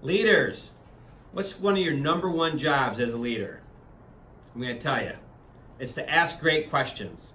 Leaders, what's one of your number one jobs as a leader? I'm going to tell you. It's to ask great questions.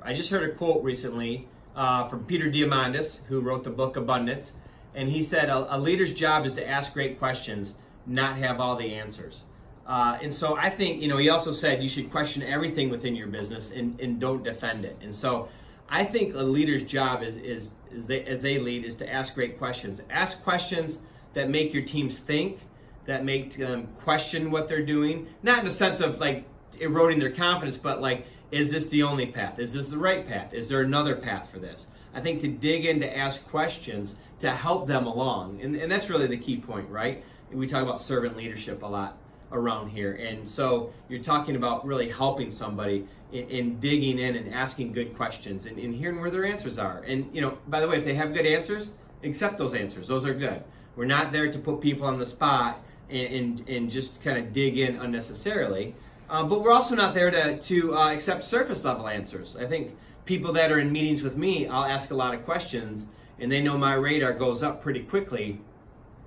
I just heard a quote recently from Peter Diamandis, who wrote the book Abundance, and he said a leader's job is to ask great questions, not have all the answers. And so I think, he also said you should question everything within your business and don't defend it. And so I think a leader's job as they lead is to ask great questions. Ask questions that make your teams think, that make them question what they're doing. Not in the sense of like eroding their confidence, but like, is this the only path? Is this the right path? Is there another path for this? I think to dig in to ask questions to help them along. And that's really the key point, right? We talk about servant leadership a lot around here. And so you're talking about really helping somebody in digging in and asking good questions and hearing where their answers are. And, by the way, if they have good answers, accept those answers. Those are good. We're not there to put people on the spot and just kind of dig in unnecessarily. But we're also not there to accept surface level answers. I think people that are in meetings with me, I'll ask a lot of questions and they know my radar goes up pretty quickly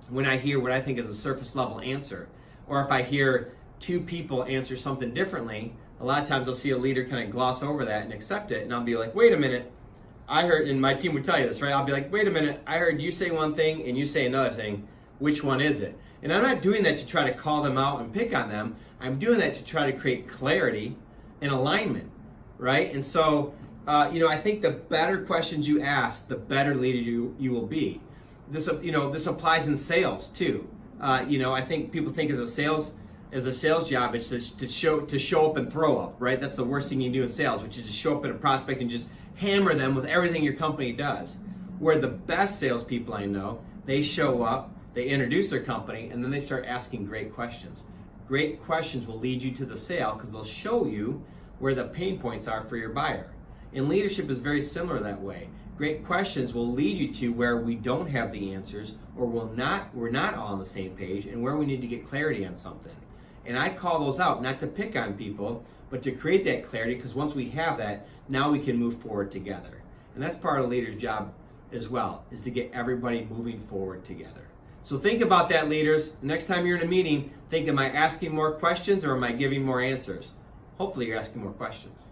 when I hear what I think is a surface level answer. Or if I hear two people answer something differently, a lot of times I'll see a leader kind of gloss over that and accept it. And I'll be like, wait a minute, I heard, and my team would tell you this, right? I'll be like, wait a minute, I heard you say one thing and you say another thing. Which one is it? And I'm not doing that to try to call them out and pick on them. I'm doing that to try to create clarity and alignment, right? And so, I think the better questions you ask, the better leader you will be. This applies in sales too. I think people think as a sales job, it's to show up and throw up, right? That's the worst thing you can do in sales, which is to show up at a prospect and just hammer them with everything your company does. Where the best salespeople I know, they show up, they introduce their company, and then they start asking great questions. Great questions will lead you to the sale because they'll show you where the pain points are for your buyer. And leadership is very similar that way. Great questions will lead you to where we don't have the answers or we're not all on the same page and where we need to get clarity on something. And I call those out not to pick on people, but to create that clarity because once we have that, now we can move forward together. And that's part of the leader's job as well, is to get everybody moving forward together. So think about that, leaders. Next time you're in a meeting, think, am I asking more questions or am I giving more answers? Hopefully you're asking more questions.